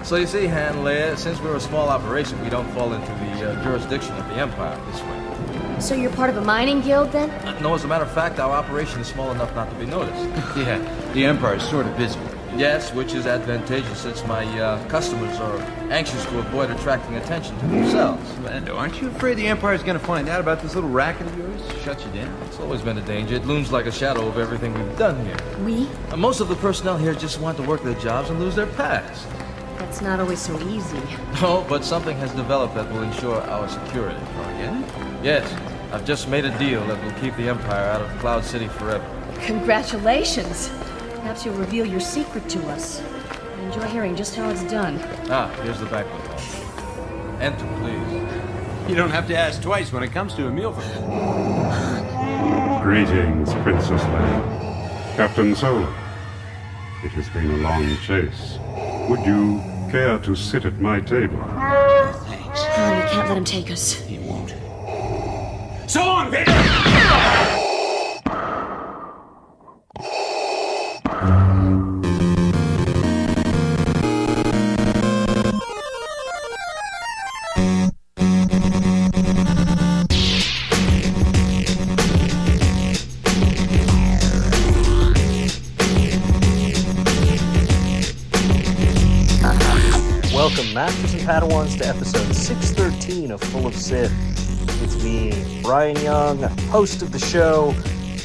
So you see, Hanley, since we're a small operation, we don't fall into the jurisdiction of the Empire this way. So you're part of a mining guild, then? No, as a matter of fact, our operation is small enough not to be noticed. Yeah, the Empire's sort of busy. Yes, which is advantageous since my customers are anxious to avoid attracting attention to themselves. Lando, aren't you afraid the Empire's going to find out about this little racket of yours? Shut you down? It's always been a danger. It looms like a shadow of everything we've done here. We? Most of the personnel here just want to work their jobs and lose their past. That's not always so easy. No, but something has developed that will ensure our security. Oh, yeah? Yes, I've just made a deal that will keep the Empire out of Cloud City forever. Congratulations. Perhaps you'll reveal your secret to us. I enjoy hearing just how it's done. Here's the banquet hall. Enter, please. You don't have to ask twice when it comes to a meal for me. Greetings, Princess Leia. Captain Solo. It has been a long chase. Would you care to sit at my table? Thanks. Han, we can't let him take us. He won't. So long, Vader! Welcome, Masters and Padawans, to episode 613 of Full of Sith. It's me, Bryan Young, host of the show,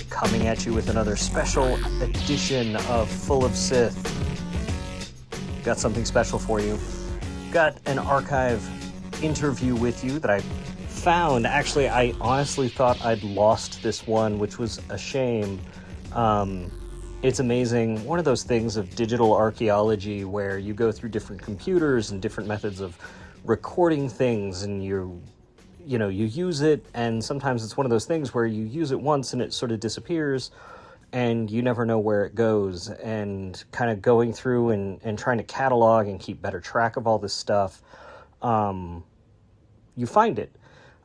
coming at you with another special edition of Full of Sith. Got something special for you. Got an archive interview with you that I found. Actually, I honestly thought I'd lost this one, which was a shame. It's amazing. One of those things of digital archaeology where you go through different computers and different methods of recording things, and you use it, and sometimes it's one of those things where you use it once and it sort of disappears and you never know where it goes. And kind of going through and trying to catalog and keep better track of all this stuff, you find it.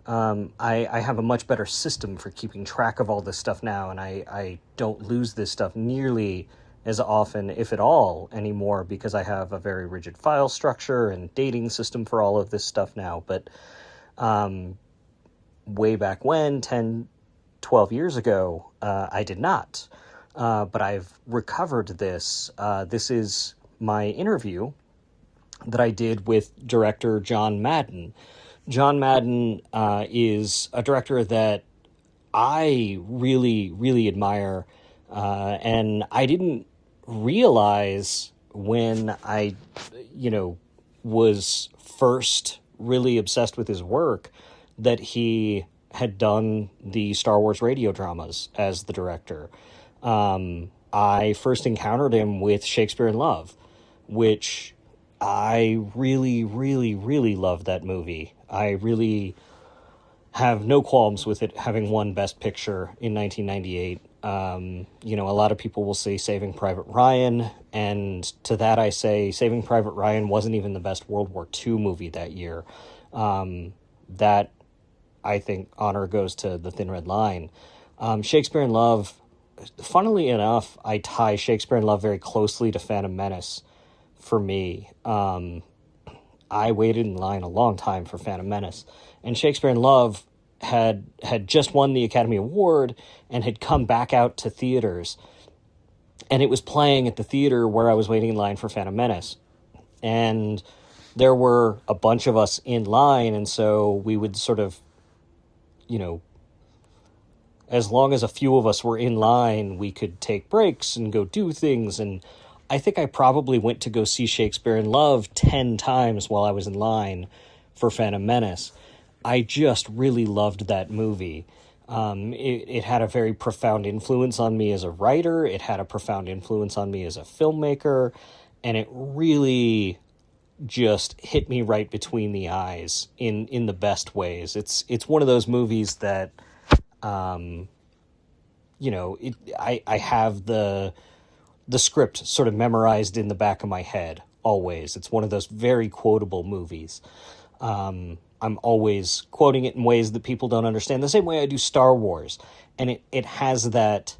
I have a much better system for keeping track of all this stuff now, and I don't lose this stuff nearly as often, if at all, anymore, because I have a very rigid file structure and dating system for all of this stuff now. But way back when, 10, 12 years ago, I did not. But I've recovered this. This is my interview that I did with director John Madden. John Madden is a director that I really, really admire, and I didn't realize when I, was first really obsessed with his work that he had done the Star Wars radio dramas as the director. I first encountered him with Shakespeare in Love, which I really, really, really loved that movie. I really have no qualms with it having won Best Picture in 1998. A lot of people will say Saving Private Ryan, and to that I say Saving Private Ryan wasn't even the best World War II movie that year. That, I think, honor goes to The Thin Red Line. Shakespeare in Love, funnily enough, I tie Shakespeare in Love very closely to Phantom Menace for me. I waited in line a long time for Phantom Menace, and Shakespeare in Love had just won the Academy Award and had come back out to theaters, and it was playing at the theater where I was waiting in line for Phantom Menace, and there were a bunch of us in line, and so we would sort of, as long as a few of us were in line, we could take breaks and go do things. And I think I probably went to go see Shakespeare in Love 10 times while I was in line for Phantom Menace. I just really loved that movie. It had a very profound influence on me as a writer. It had a profound influence on me as a filmmaker. And it really just hit me right between the eyes in the best ways. It's one of those movies that, I have the script sort of memorized in the back of my head always. It's one of those very quotable movies. I'm always quoting it in ways that people don't understand, the same way I do Star Wars. And it has that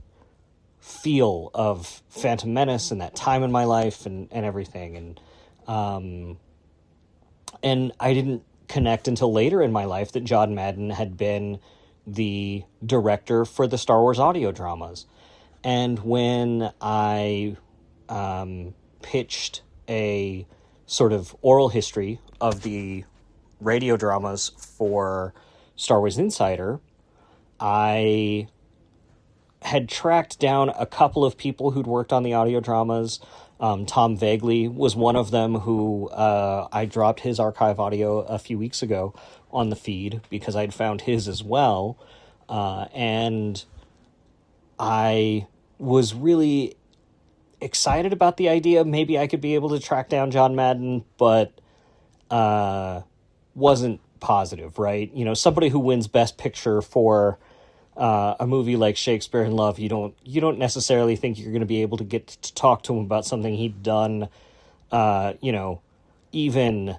feel of Phantom Menace and that time in my life and everything. And And I didn't connect until later in my life that John Madden had been the director for the Star Wars audio dramas. And when I pitched a sort of oral history of the radio dramas for Star Wars Insider, I had tracked down a couple of people who'd worked on the audio dramas. Tom Vagley was one of them, who I dropped his archive audio a few weeks ago on the feed because I'd found his as well. And I was really excited about the idea. Maybe I could be able to track down John Madden, but wasn't positive, right? You know, somebody who wins Best Picture for a movie like Shakespeare in Love, you don't necessarily think you're going to be able to get to talk to him about something he'd done, even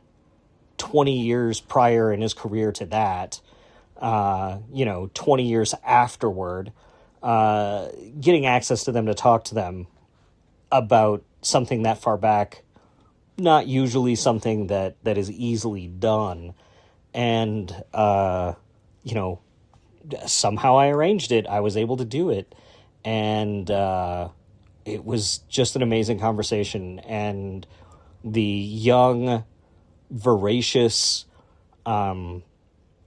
20 years prior in his career to that, 20 years afterward, getting access to them to talk to them about something that far back, not usually something that is easily done. And, somehow I arranged it. I was able to do it. And it was just an amazing conversation. And the young, voracious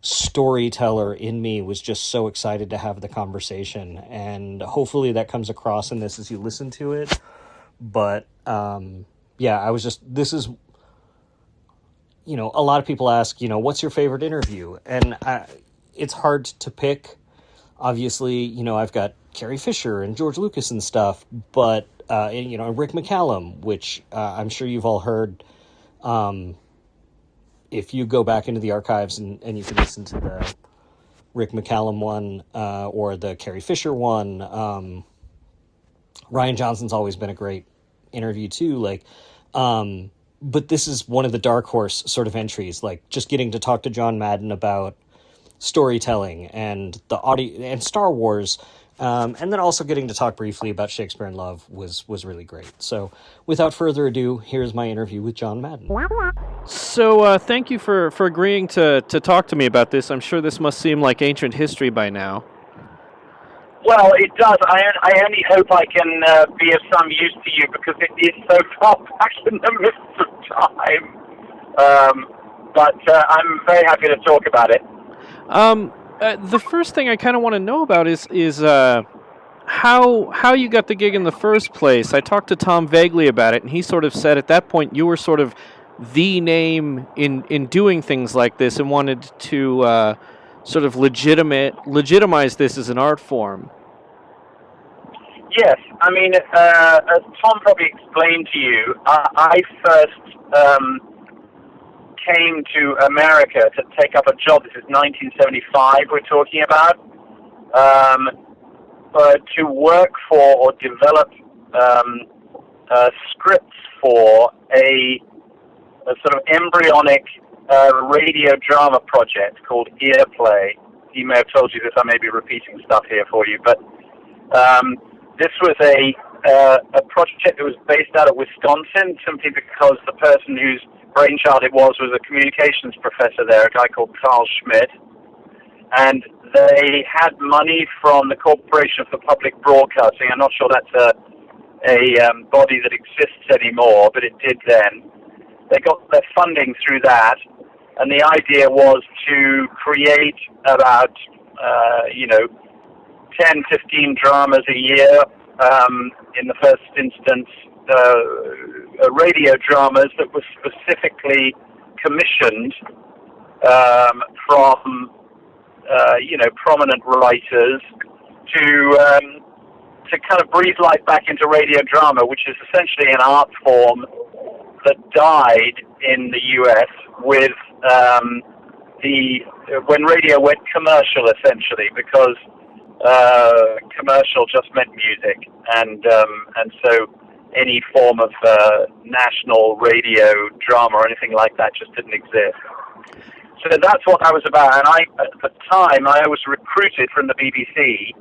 storyteller in me was just so excited to have the conversation. And hopefully that comes across in this as you listen to it. But this is, a lot of people ask, what's your favorite interview? And it's hard to pick. Obviously, I've got Carrie Fisher and George Lucas and stuff, but, Rick McCallum, which I'm sure you've all heard. If you go back into the archives and you can listen to the Rick McCallum one or the Carrie Fisher one, Ryan Johnson's always been a great interview too. But this is one of the dark horse sort of entries, like just getting to talk to John Madden about storytelling and the audio and Star Wars, and then also getting to talk briefly about Shakespeare in Love was really great. So without further ado, here's my interview with John Madden. So thank you for agreeing to talk to me about this. I'm sure this must seem like ancient history by now. Well, it does. I only hope I can be of some use to you because it is so far back in the mists of time. But I'm very happy to talk about it. The first thing I kind of want to know about is how you got the gig in the first place. I talked to Tom Vagley about it, and he sort of said at that point you were sort of the name in doing things like this and wanted to sort of legitimize this as an art form. Yes, I mean, as Tom probably explained to you, I first came to America to take up a job. This is 1975 we're talking about, to work for or develop scripts for a sort of embryonic radio drama project called Earplay. He may have told you this. I may be repeating stuff here for you, but this was a project that was based out of Wisconsin, simply because the person whose brainchild it was a communications professor there, a guy called Carl Schmidt, and they had money from the Corporation for Public Broadcasting. I'm not sure that's a body that exists anymore, but it did then. They got their funding through that, and the idea was to create about 10, 15 dramas a year, in the first instance, radio dramas that were specifically commissioned from prominent writers to kind of breathe life back into radio drama, which is essentially an art form that died in the U.S. with when radio went commercial, essentially, because commercial just meant music, and so any form of national radio drama or anything like that just didn't exist. So that's what I was about, and at the time I was recruited from the BBC,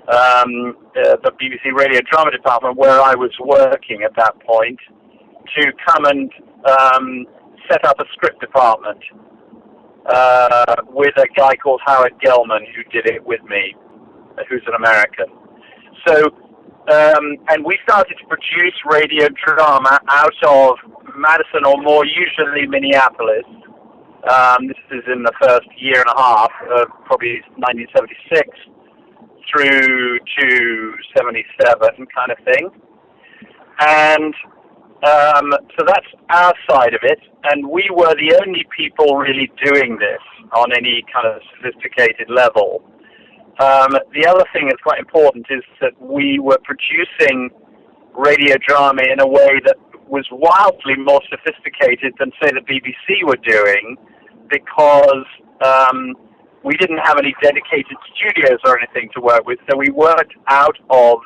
the BBC Radio Drama Department, where I was working at that point, to come and set up a script department with a guy called Howard Gelman who did it with me, who's an American. So, and we started to produce radio drama out of Madison, or more usually Minneapolis. This is in the first year and a half, probably 1976 through to 77 kind of thing. And so that's our side of it, and we were the only people really doing this on any kind of sophisticated level. The other thing that's quite important is that we were producing radio drama in a way that was wildly more sophisticated than, say, the BBC were doing, because we didn't have any dedicated studios or anything to work with, so we worked out of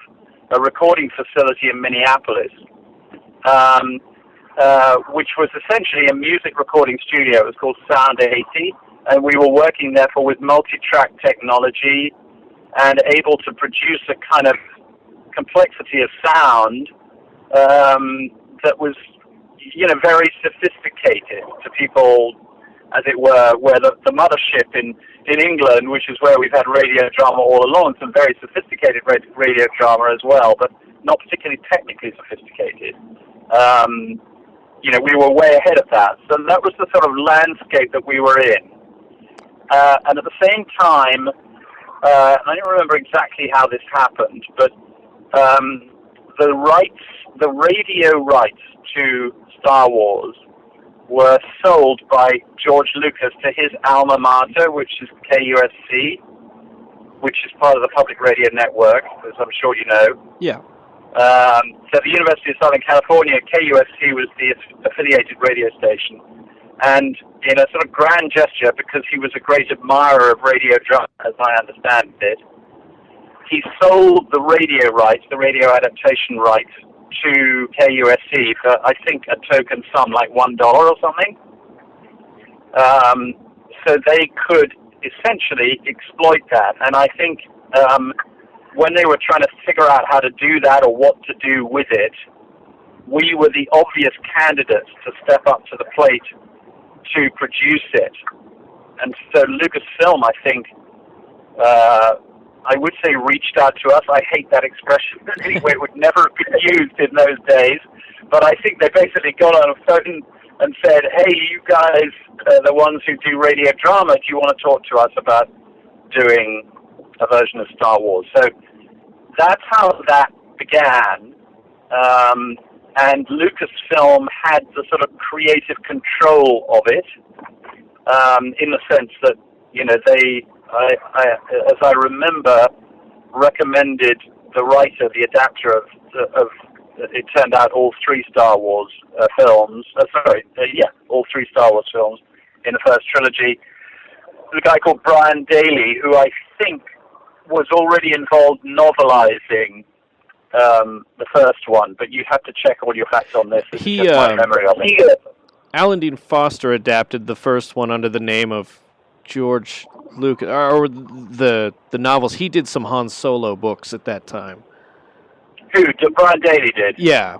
a recording facility in Minneapolis, which was essentially a music recording studio. It was called Sound 80, and we were working therefore with multi-track technology and able to produce a kind of complexity of sound that was, very sophisticated to people, as it were, where the mothership in England, which is where we've had radio drama all along, some very sophisticated radio drama as well, but not particularly technically sophisticated. We were way ahead of that. So that was the sort of landscape that we were in. And at the same time, I don't remember exactly how this happened, but the radio rights to Star Wars were sold by George Lucas to his alma mater, which is KUSC, which is part of the Public Radio Network, as I'm sure you know. Yeah. So the University of Southern California, KUSC, was the affiliated radio station. And in a sort of grand gesture, because he was a great admirer of radio drama, as I understand it, he sold the radio rights, the radio adaptation rights, to KUSC for, I think, a token sum like $1 or something. So they could essentially exploit that. And I think when they were trying to figure out how to do that or what to do with it, we were the obvious candidates to step up to the plate to produce it. And so Lucasfilm, I think, I would say reached out to us. I hate that expression. Anyway, it would never have been used in those days. But I think they basically got on a phone and said, hey, you guys are the ones who do radio drama. Do you want to talk to us about doing a version of Star Wars? So that's how that began. And Lucasfilm had the sort of creative control of it, in the sense that, they, as I remember, recommended the writer, the adapter of it turned out all three Star Wars films. All three Star Wars films in the first trilogy. The guy called Brian Daley, who I think was already involved novelizing the first one, but you have to check all your facts on this. It's just my memory of it. Alan Dean Foster adapted the first one under the name of George Lucas, or the novels. He did some Han Solo books at that time. Who? Brian Daley did? Yeah.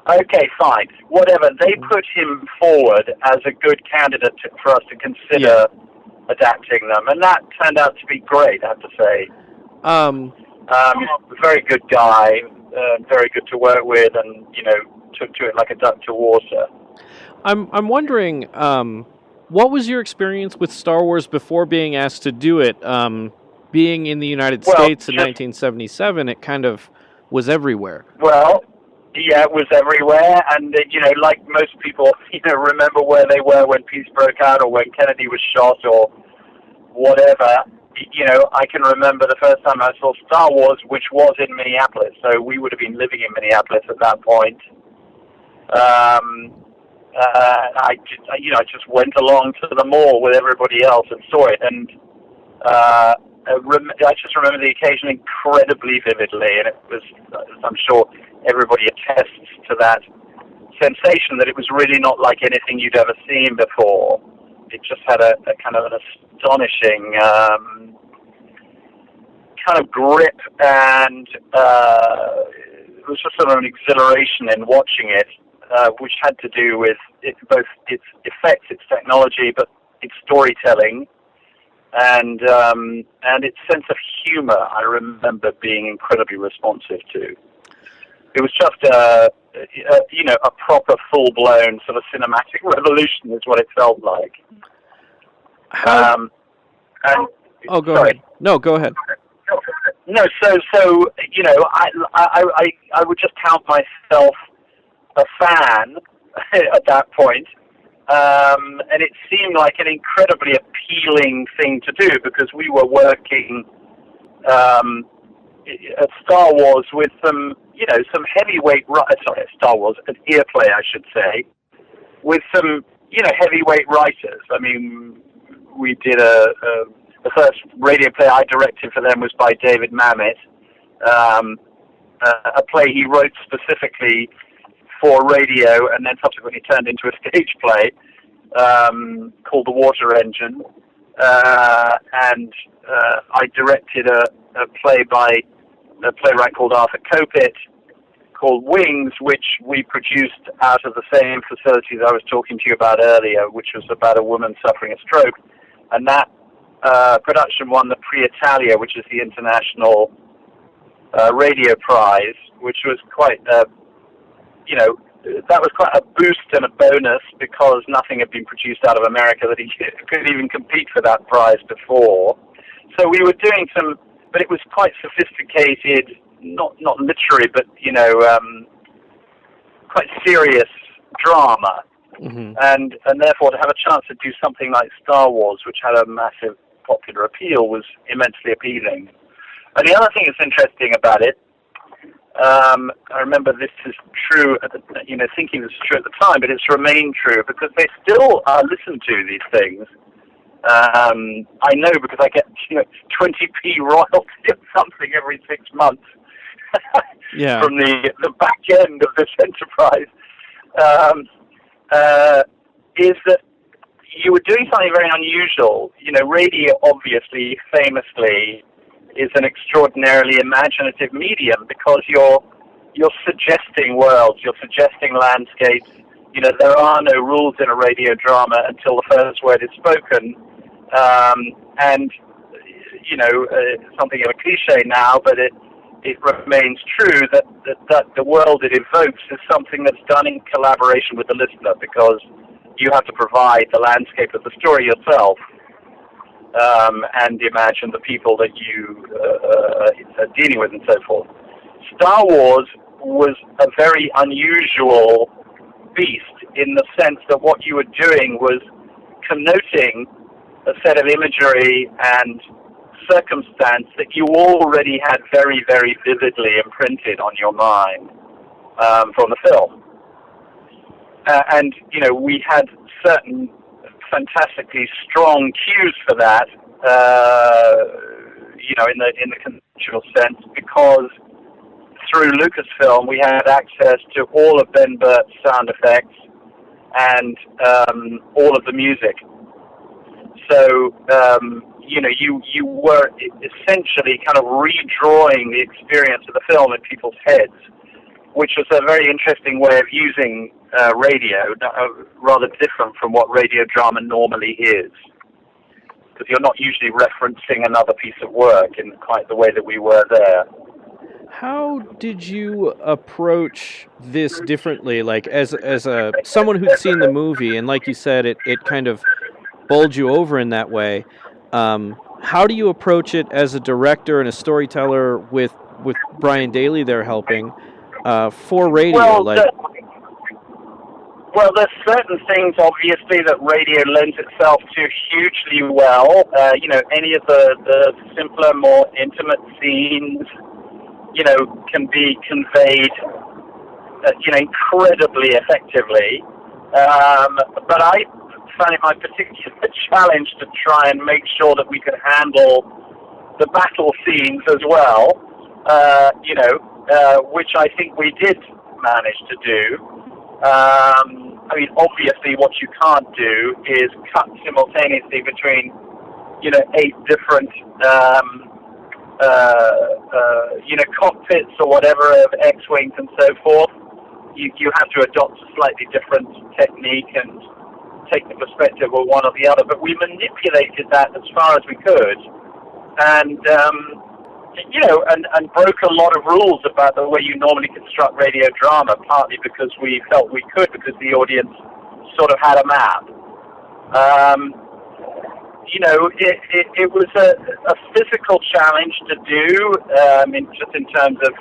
Okay, fine. Whatever. They put him forward as a good candidate for us to consider adapting them, and that turned out to be great, I have to say. Very good guy, very good to work with, and took to it like a duck to water. I'm wondering, what was your experience with Star Wars before being asked to do it? Being in the United States in 1977, it kind of was everywhere. Well, yeah, it was everywhere, and like most people, remember where they were when peace broke out, or when Kennedy was shot, or whatever. I can remember the first time I saw Star Wars, which was in Minneapolis. So we would have been living in Minneapolis at that point. I just went along to the mall with everybody else and saw it, and I just remember the occasion incredibly vividly, and it was, I'm sure everybody attests to that sensation that it was really not like anything you'd ever seen before. It just had a kind of an astonishing kind of grip, and it was just sort of an exhilaration in watching it. which had to do with both its effects, its technology, but its storytelling, and its sense of humor. I remember being incredibly responsive to. It was just a proper full-blown sort of cinematic revolution, is what it felt like. How? Go ahead. No, go ahead. No, so I would just count myself a fan at that point, and it seemed like an incredibly appealing thing to do because we were working at Star Wars with some heavyweight. Star Wars at Earplay, I should say, with some heavyweight writers. I mean, we did the first radio play I directed for them was by David Mamet, a play he wrote specifically for radio and then subsequently turned into a stage play called The Water Engine. And I directed a play by a playwright called Arthur Kopit called Wings, which we produced out of the same facilities I was talking to you about earlier, which was about a woman suffering a stroke. And that production won the Pre-Italia, which is the international radio prize, which was quite, that was quite a boost and a bonus because nothing had been produced out of America that could even compete for that prize before. So we were doing but it was quite sophisticated, not literary, but quite serious drama. Mm-hmm. And therefore to have a chance to do something like Star Wars, which had a massive popular appeal, was immensely appealing. And the other thing that's interesting about it, I remember this is true thinking this is true at the time, but it's remained true because they still listen to these things. I know because I get 20p royalty or something every 6 months from the back end of this enterprise. Is that you were doing something very unusual. Radio obviously, famously, is an extraordinarily imaginative medium because you're suggesting worlds, you're suggesting landscapes. There are no rules in a radio drama until the first word is spoken. Something of a cliche now, but it remains true that the world it evokes is something that's done in collaboration with the listener because you have to provide the landscape of the story yourself and imagine the people that you are dealing with and so forth. Star Wars was a very unusual beast in the sense that what you were doing was connoting a set of imagery and circumstance that you already had very, very vividly imprinted on your mind from the film. We had certain fantastically strong cues for that, in the conventional sense, because through Lucasfilm we had access to all of Ben Burtt's sound effects and all of the music. So, you were essentially kind of redrawing the experience of the film in people's heads, which was a very interesting way of using radio, rather different from what radio drama normally is. Because you're not usually referencing another piece of work in quite the way that we were there. How did you approach this differently? Like as someone who'd seen the movie, and like you said, it kind of bowled you over in that way. How do you approach it as a director and a storyteller with Brian Daley there helping for radio? Well, there's certain things, obviously, that radio lends itself to hugely well. Any of the simpler, more intimate scenes, can be conveyed, incredibly effectively. But I found it my particular challenge to try and make sure that we could handle the battle scenes as well, which I think we did manage to do. Obviously what you can't do is cut simultaneously between, 8 different, cockpits or whatever of X-Wings and so forth. you had to adopt a slightly different technique and take the perspective of one or the other. But we manipulated that as far as we could, and and broke a lot of rules about the way you normally construct radio drama, partly because we felt we could, because the audience sort of had a map. It was a physical challenge to do, just in terms of,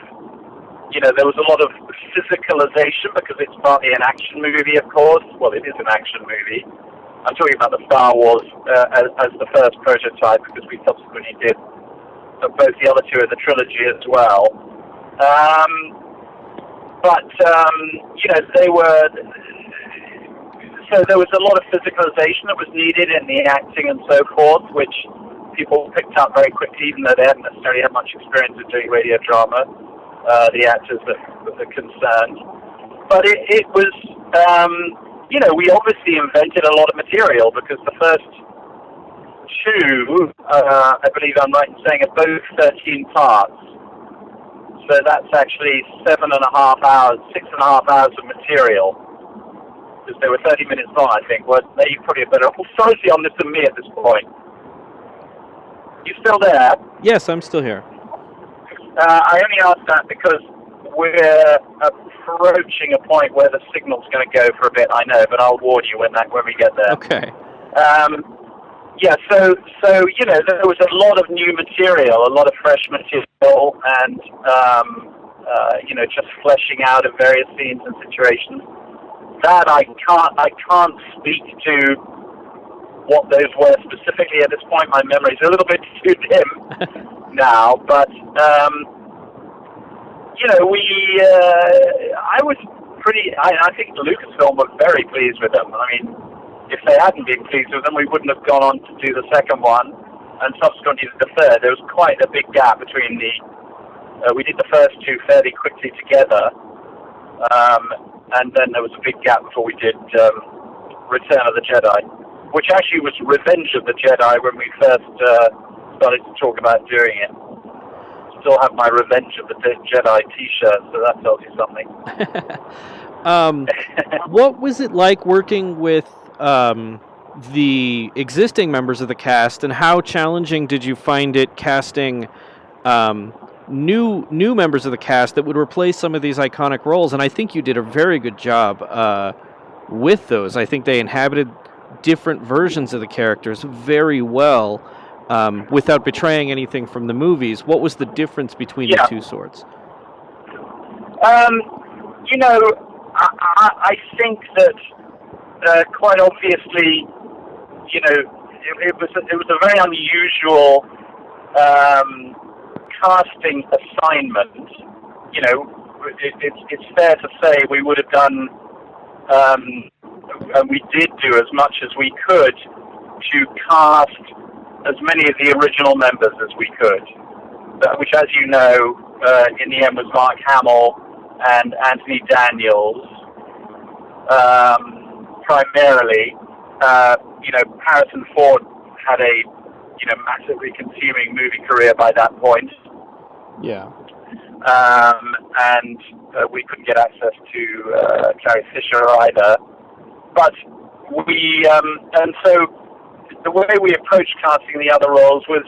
there was a lot of physicalization because it's partly an action movie, of course. Well, it is an action movie. I'm talking about the Star Wars as the first prototype, because we subsequently did both the other two of the trilogy as well. They were... So there was a lot of physicalization that was needed in the acting and so forth, which people picked up very quickly, even though they hadn't necessarily had much experience of doing radio drama, the actors that were concerned. But it was, we obviously invented a lot of material, because the first two, I believe I'm right in saying, are both 13 parts. So that's actually 6.5 hours of material. Because they were 30 minutes long, I think. Well, you probably have better authority on this than me at this point. You still there? Yes, I'm still here. I only asked that because we're approaching a point where the signal's going to go for a bit, I know, but I'll warn you when we get there. Okay. So there was a lot of new material, a lot of fresh material, and just fleshing out of various scenes and situations. That I can't speak to what those were specifically at this point. My memory's a little bit too dim now, but I was pretty. I think Lucasfilm were very pleased with them. I mean, if they hadn't been pleased with them, we wouldn't have gone on to do the second one, and subsequently the third. There was quite a big gap between we did the first two fairly quickly together. And then there was a big gap before we did Return of the Jedi, which actually was Revenge of the Jedi when we first started to talk about doing it. Still have my Revenge of the Jedi t-shirt, so that tells you something. What was it like working with the existing members of the cast, and how challenging did you find it casting new members of the cast that would replace some of these iconic roles? And I think you did a very good job with those. I think they inhabited different versions of the characters very well, without betraying anything from the movies. What was the difference between the two sorts? I think that quite obviously, it was a very unusual casting assignment. It's fair to say we would have done, and we did do as much as we could to cast as many of the original members as we could, which, as you know, in the end was Mark Hamill and Anthony Daniels, primarily. Harrison Ford had a massively consuming movie career by that point. Yeah. And we couldn't get access to Carrie Fisher either. But and so the way we approached casting the other roles was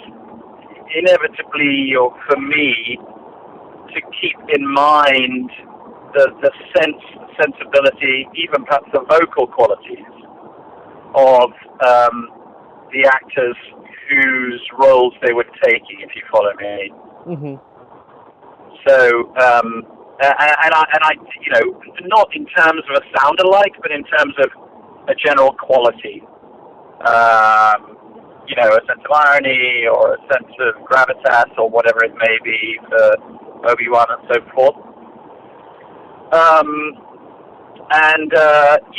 inevitably, or for me, to keep in mind the sensibility, even perhaps the vocal qualities of the actors whose roles they were taking, if you follow me. Mm-hmm. So, and I, not in terms of a sound alike, but in terms of a general quality. A sense of irony or a sense of gravitas or whatever it may be for Obi-Wan and so forth.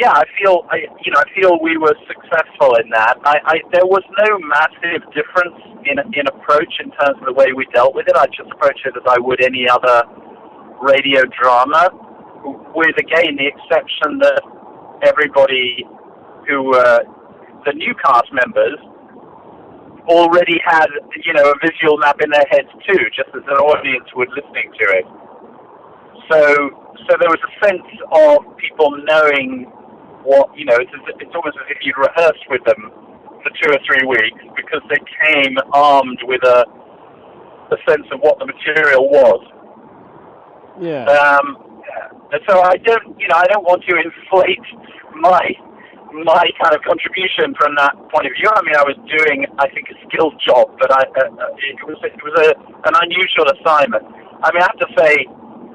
I feel we were successful in that. There was no massive difference in approach in terms of the way we dealt with it. I just approached it as I would any other radio drama, with again the exception that everybody who the new cast members already had a visual map in their heads too, just as an audience would listening to it. so there was a sense of people knowing what, it's almost as if you'd rehearsed with them for 2 or 3 weeks, because they came armed with a sense of what the material was. Yeah. So I don't want to inflate my kind of contribution from that point of view. I mean, I was doing, I think, a skilled job, but it was an unusual assignment. I mean, I have to say,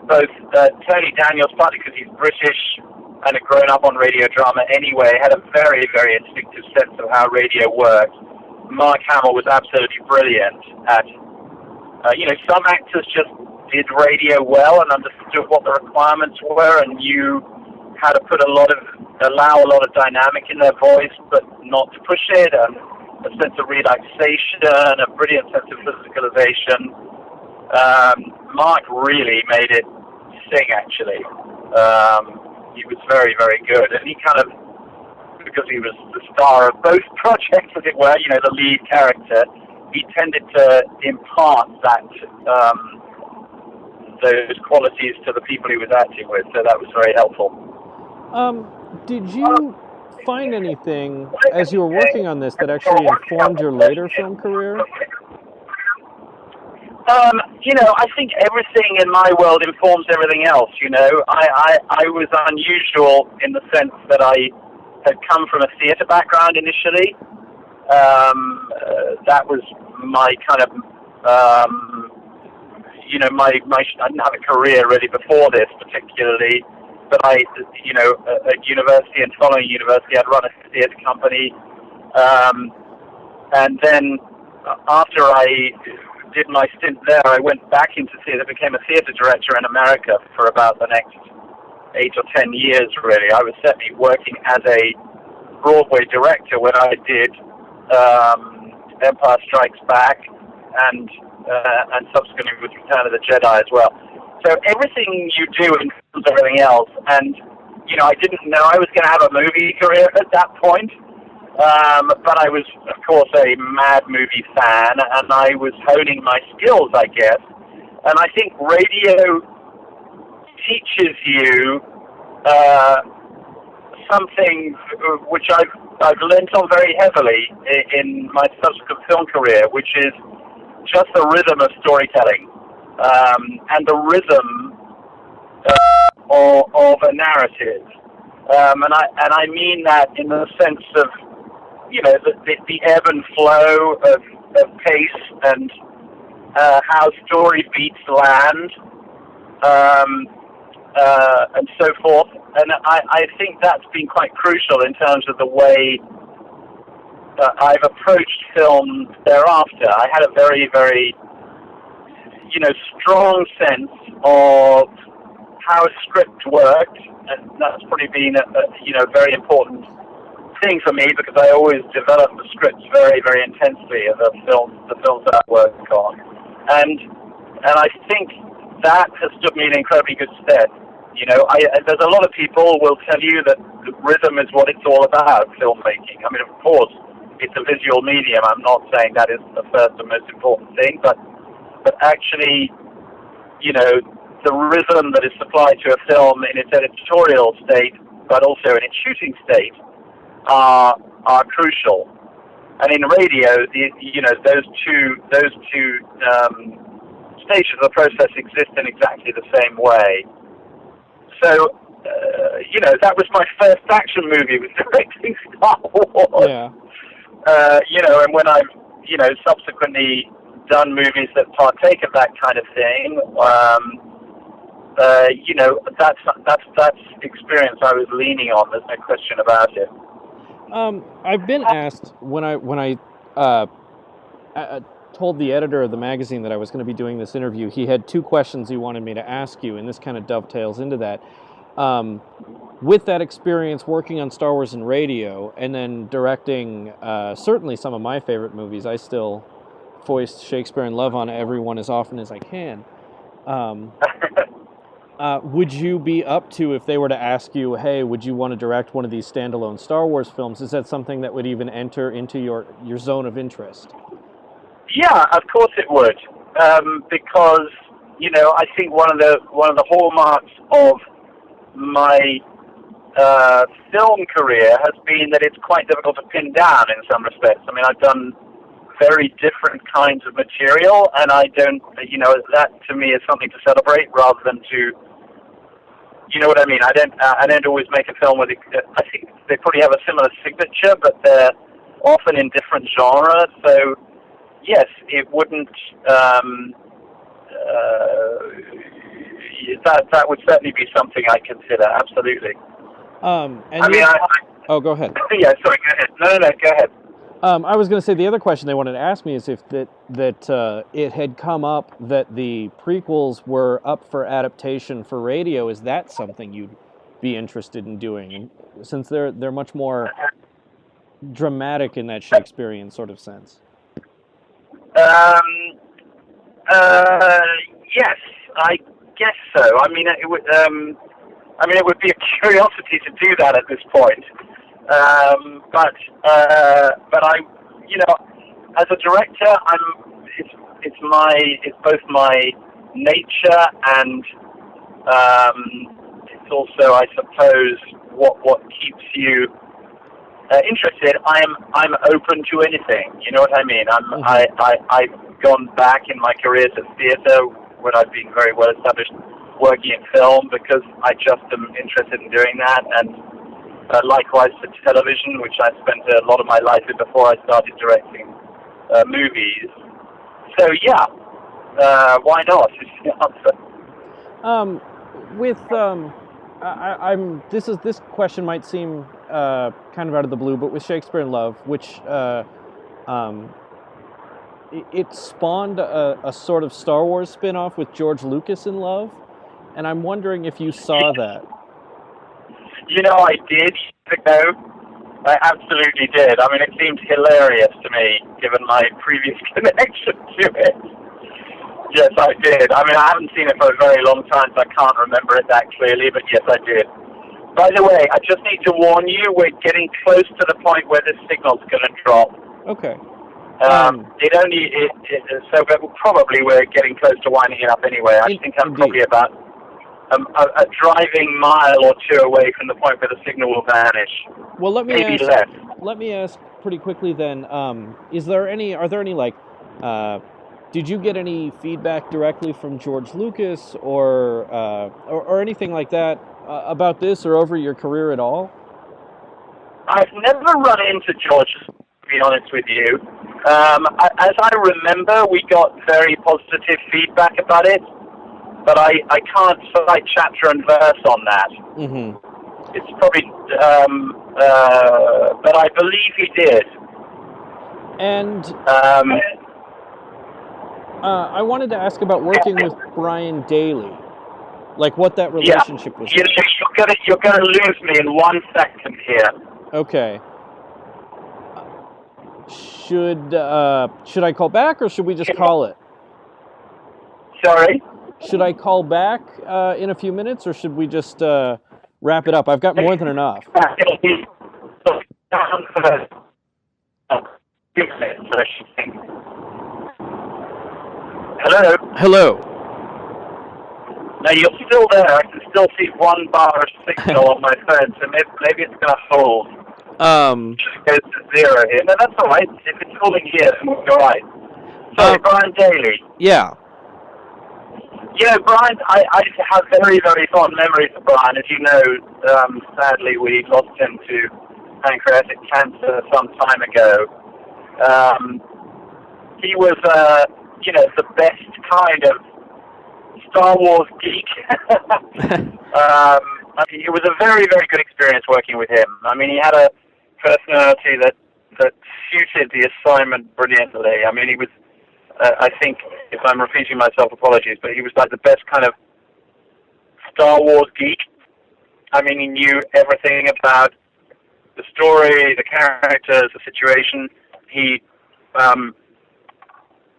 both Tony Daniels, partly because he's British and had grown up on radio drama anyway, had a very, very instinctive sense of how radio works. Mark Hamill was absolutely brilliant at, some actors just did radio well and understood what the requirements were and knew how to allow a lot of dynamic in their voice, but not to push it, and a sense of relaxation, a brilliant sense of physicalization. Mark really made it sing, actually. He was very, very good, and he kind of, because he was the star of both projects, as it were, the lead character, he tended to impart those qualities to the people he was acting with, so that was very helpful. Did you find anything as you were working on this that actually informed your later film career? I think everything in my world informs everything else, I was unusual in the sense that I had come from a theatre background initially. That was my kind of, I didn't have a career really before this particularly, but at university and following university, I'd run a theatre company. And then after I did my stint there, I went back into theatre, became a theatre director in America for about the next 8 or 10 years, really. I was certainly working as a Broadway director when I did Empire Strikes Back and subsequently with Return of the Jedi as well. So everything you do informs everything else, and I didn't know I was going to have a movie career at that point, but I was, of course, a mad movie fan, and I was honing my skills, I guess. And I think radio teaches you something which I've learnt on very heavily in my subsequent film career, which is just the rhythm of storytelling, and the rhythm of a narrative. And I mean that in the sense of, the ebb and flow of pace and how story beats land, and so forth. And I think that's been quite crucial in terms of the way I've approached film thereafter. I had a very, very, strong sense of how a script worked, and that's probably been a very important thing for me, because I always develop the scripts very, very intensely of the films that I work on, and I think that has stood me in incredibly good stead. There's a lot of people will tell you that rhythm is what it's all about, filmmaking. I mean, of course, it's a visual medium. I'm not saying that is the first and most important thing, but actually, the rhythm that is supplied to a film in its editorial state, but also in its shooting state, are crucial. And in radio, those two stages of the process exist in exactly the same way. So, that was my first action movie, was directing Star Wars. Yeah. And when I've, subsequently done movies that partake of that kind of thing, that's experience I was leaning on. There's no question about it. I've been asked when I told the editor of the magazine that I was going to be doing this interview, he had 2 questions he wanted me to ask you, and this kind of dovetails into that. With that experience working on Star Wars and radio, and then directing certainly some of my favorite movies, I still foist Shakespeare in Love on everyone as often as I can. Would you be up to, if they were to ask you, hey, would you want to direct one of these standalone Star Wars films? Is that something that would even enter into your zone of interest? Yeah, of course it would, because I think one of the hallmarks of my film career has been that it's quite difficult to pin down in some respects. I mean, I've done very different kinds of material, and I don't, that to me is something to celebrate rather than to, you know what I mean? I don't always make a film with, I think they probably have a similar signature, but they're often in different genres. So, yes, it wouldn't, that would certainly be something I consider, absolutely. Oh, go ahead. Yeah, sorry, go ahead. No, go ahead. I was going to say the other question they wanted to ask me is if that it had come up that the prequels were up for adaptation for radio. Is that something you'd be interested in doing? And since they're much more dramatic in that Shakespearean sort of sense. Yes, I guess so. I mean, it would be a curiosity to do that at this point. But I, as a director, it's both my nature and it's also, I suppose, what keeps you interested. I'm open to anything. You know what I mean? I've gone back in my career to theater when I've been very well established working in film because I just am interested in doing that, and likewise to television, which I spent a lot of my life in before I started directing movies. So yeah, why not? Is the answer. This question might seem kind of out of the blue, but with Shakespeare in Love, which it spawned a sort of Star Wars spin-off with George Lucas in Love, and I'm wondering if you saw that. I did ago. I absolutely did. I mean, it seemed hilarious to me, given my previous connection to it. Yes, I did. I mean, I haven't seen it for a very long time, so I can't remember it that clearly, but yes, I did. By the way, I just need to warn you, we're getting close to the point where this signal's going to drop. Okay. Probably we're getting close to winding it up anyway. I think I'm probably about a driving mile or two away from the point where the signal will vanish. Well, let me ask pretty quickly then. Are there any did you get any feedback directly from George Lucas or anything like that about this or over your career at all? I've never run into George, to be honest with you. As I remember, we got very positive feedback about it, but I can't cite chapter and verse on that. Mm-hmm. It's probably, but I believe he did. And I wanted to ask about working with Brian Daley, like what that relationship was like. You're gonna lose me in 1 second here. Okay. Should I call back or should we just call it? Sorry? Should I call back in a few minutes or should we just wrap it up? I've got more than enough. Hello? Hello. Now you're still there. I can still see 1 bar of signal on my phone, so maybe it's going to hold. It goes to 0 here. No, that's all right. If it's holding here, then we'll be all right. Sorry, Brian Daley. Yeah. Yeah, Brian, I have very, very fond memories of Brian. As you know, sadly, we lost him to pancreatic cancer some time ago. He was, the best kind of Star Wars geek. It was a very, very good experience working with him. I mean, he had a personality that suited the assignment brilliantly. I mean, he was, I think, if I'm repeating myself, apologies, but he was like the best kind of Star Wars geek. I mean, he knew everything about the story, the characters, the situation. He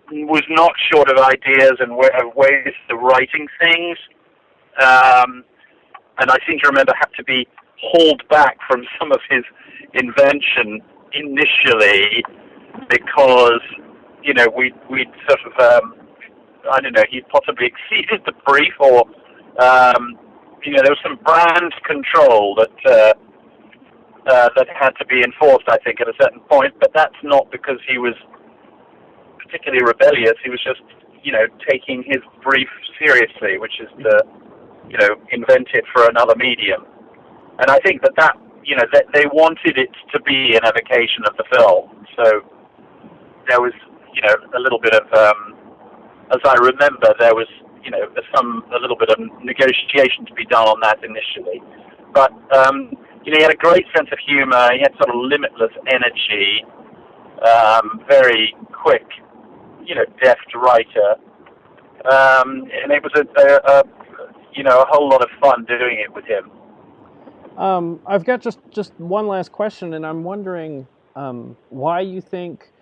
was not short of ideas and ways of writing things. And I seem to remember had to be hauled back from some of his invention initially because, we'd sort of I don't know, he possibly exceeded the brief, or there was some brand control that had to be enforced, I think, at a certain point. But that's not because he was particularly rebellious. He was just, taking his brief seriously, which is to, invent it for another medium. And I think that they wanted it to be an evocation of the film. So there was, a little bit of, as I remember, there was, a little bit of negotiation to be done on that initially. But, he had a great sense of humor. He had sort of limitless energy, very quick, deft writer. And it was a whole lot of fun doing it with him. I've got just one last question, and I'm wondering why you think.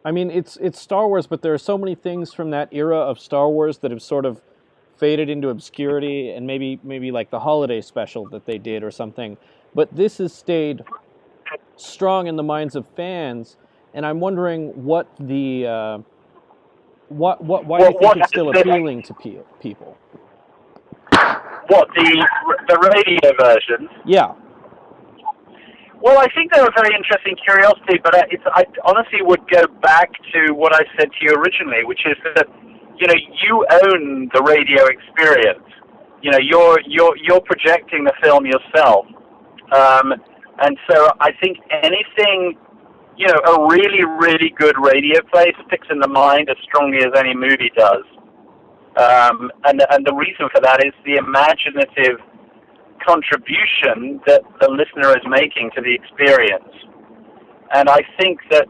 It's Star Wars, but there are so many things from that era of Star Wars that have sort of faded into obscurity, and maybe like the holiday special that they did or something. But this has stayed strong in the minds of fans, and I'm wondering what the why you think it's still appealing to people. What, the radio versions? Yeah. Well, I think they're a very interesting curiosity, but I honestly would go back to what I said to you originally, which is that, you own the radio experience. You're projecting the film yourself. And so I think anything, a really, really good radio play sticks in the mind as strongly as any movie does. And the reason for that is the imaginative contribution that the listener is making to the experience. And I think that,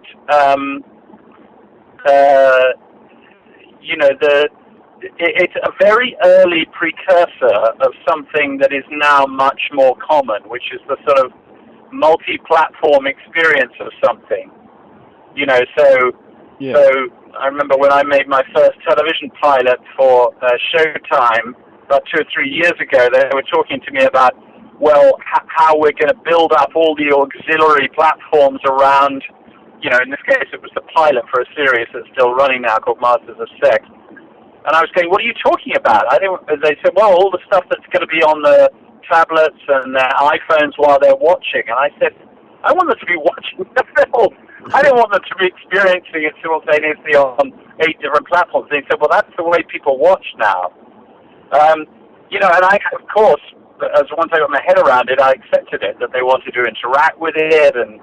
it's a very early precursor of something that is now much more common, which is the sort of multi-platform experience of something. So I remember when I made my first television pilot for Showtime about 2 or 3 years ago, they were talking to me about, how we're going to build up all the auxiliary platforms around, in this case it was the pilot for a series that's still running now called Masters of Sex. And I was going, what are you talking about? They said, all the stuff that's going to be on the tablets and their iPhones while they're watching. And I said, I want them to be watching the film. I don't want them to be experiencing it simultaneously on 8 different platforms. And they said, that's the way people watch now. And I, of course, once I got my head around it, I accepted it, that they wanted to interact with it and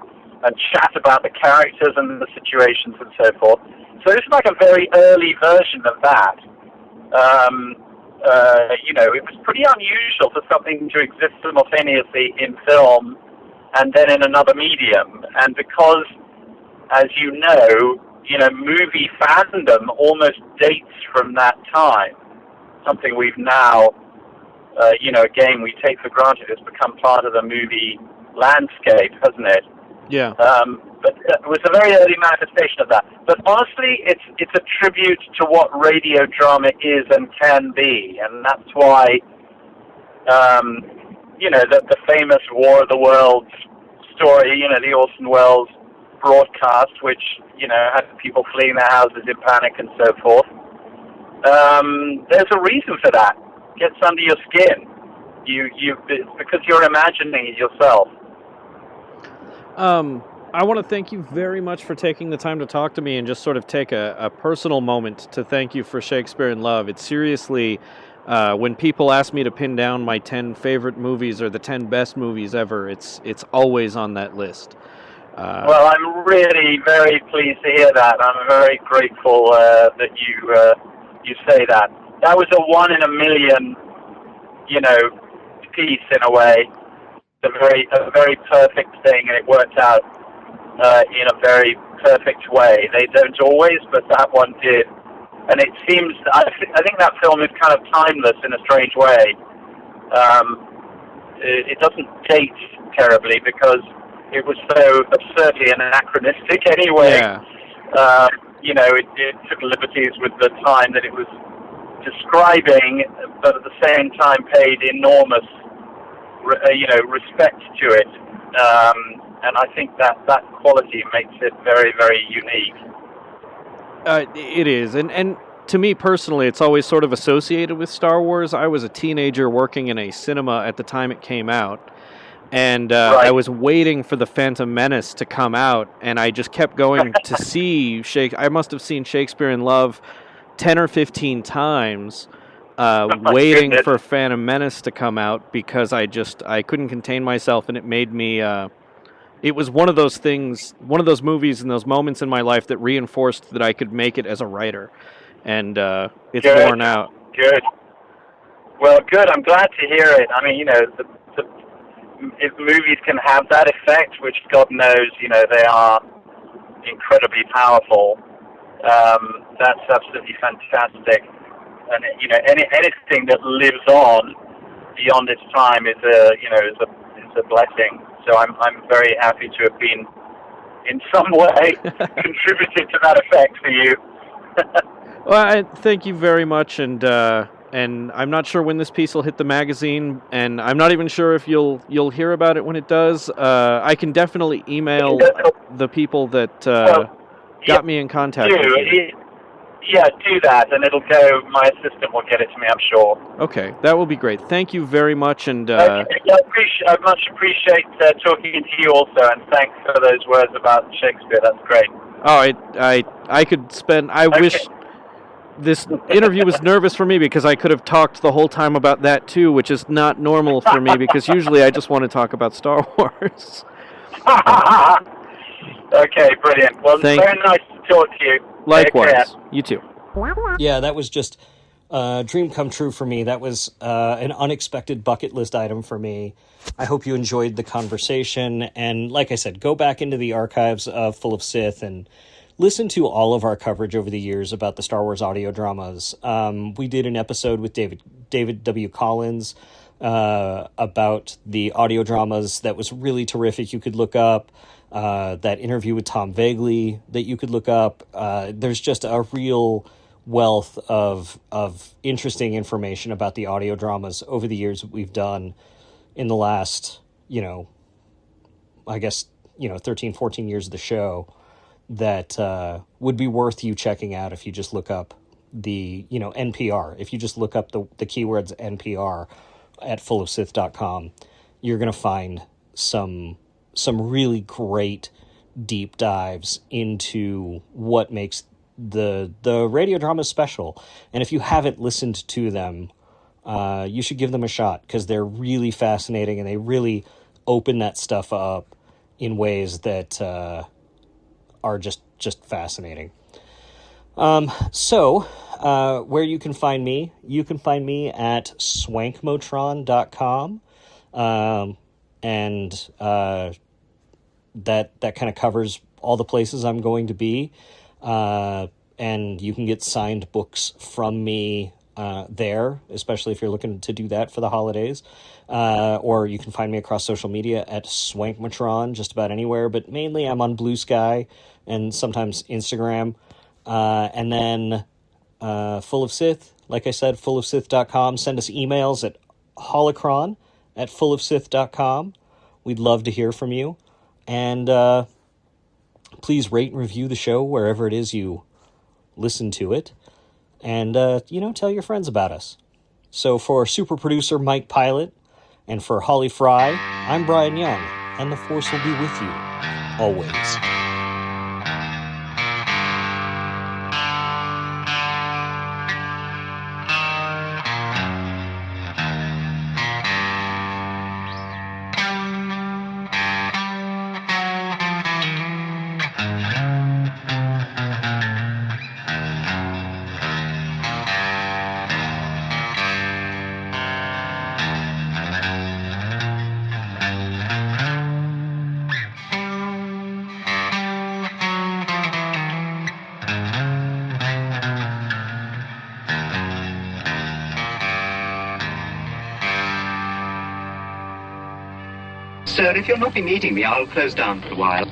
chat about the characters and the situations and so forth. So this is like a very early version of that. It was pretty unusual for something to exist simultaneously in film and then in another medium. And because, as you know, movie fandom almost dates from that time. Something we've now, again, we take for granted has become part of the movie landscape, hasn't it? Yeah. But it was a very early manifestation of that. But honestly, it's a tribute to what radio drama is and can be, and that's why, the famous War of the Worlds story, the Orson Welles broadcast, which had people fleeing their houses in panic and so forth. There's a reason for that. It gets under your skin. It's because you're imagining it yourself. I want to thank you very much for taking the time to talk to me and just sort of take a personal moment to thank you for Shakespeare in Love. It's seriously, when people ask me to pin down my 10 favorite movies or the 10 best movies ever, it's always on that list. Well, I'm really very pleased to hear that. I'm very grateful that you say that. That was a 1 in a million, piece in a way. A very perfect thing, and it worked out in a very perfect way. They don't always, but that one did. And it seems, I think that film is kind of timeless in a strange way. It doesn't date terribly because it was so absurdly anachronistic anyway. Yeah. It took liberties with the time that it was describing, but at the same time paid enormous respect to it, and I think that quality makes it very, very unique. It is, and to me personally, it's always sort of associated with Star Wars. I was a teenager working in a cinema at the time it came out, and Right. I was waiting for The Phantom Menace to come out, and I just kept going to see I must have seen Shakespeare in Love 10 or 15 times, waiting goodness. for Phantom Menace to come out because I couldn't contain myself, and it made me... it was one of those things, one of those movies and those moments in my life that reinforced that I could make it as a writer. And it's Good. borne out. Good. Well, good. I'm glad to hear it. I mean, if movies can have that effect, which God knows, they are incredibly powerful, that's absolutely fantastic. And, anything that lives on beyond its time is a blessing. So I'm very happy to have been, in some way, contributed to that effect for you. Well, I thank you very much, and I'm not sure when this piece will hit the magazine, and I'm not even sure if you'll hear about it when it does. I can definitely email the people that got me in contact with you. Yeah, do that, and it'll go. My assistant will get it to me, I'm sure. Okay, that will be great. Thank you very much, and I much appreciate talking to you also, and thanks for those words about Shakespeare. That's great. Oh, I could spend. I wish this interview was nervous for me because I could have talked the whole time about that too, which is not normal for me because usually I just want to talk about Star Wars. Okay, brilliant. Well, very nice to talk to you. Likewise. You too. Yeah, that was just a dream come true for me. That was an unexpected bucket list item for me. I hope you enjoyed the conversation. And like I said, go back into the archives of Full of Sith and listen to all of our coverage over the years about the Star Wars audio dramas. We did an episode with David W. Collins about the audio dramas that was really terrific. You could look up that interview with Tom Vagley that you could look up. There's just a real wealth of interesting information about the audio dramas over the years that we've done in the last, 13, 14 years of the show that would be worth you checking out if you just look up the, NPR. If you just look up the keywords NPR at fullofsith.com, you're going to find some really great deep dives into what makes the radio dramas special. And if you haven't listened to them, you should give them a shot because they're really fascinating and they really open that stuff up in ways that are just fascinating. So where you can find me at swankmotron.com. And that kind of covers all the places I'm going to be. And you can get signed books from me there, especially if you're looking to do that for the holidays. Or you can find me across social media at Swankmatron, just about anywhere. But mainly I'm on Blue Sky and sometimes Instagram. And then Full of Sith, like I said, fullofsith.com. Send us emails at holocron@fullofsith.com. We'd love to hear from you. And please rate and review the show wherever it is you listen to it. And, tell your friends about us. So for super producer Mike Pilot and for Holly Fry, I'm Bryan Young, and the Force will be with you always. Sir, if you'll not be needing me, I'll close down for a while.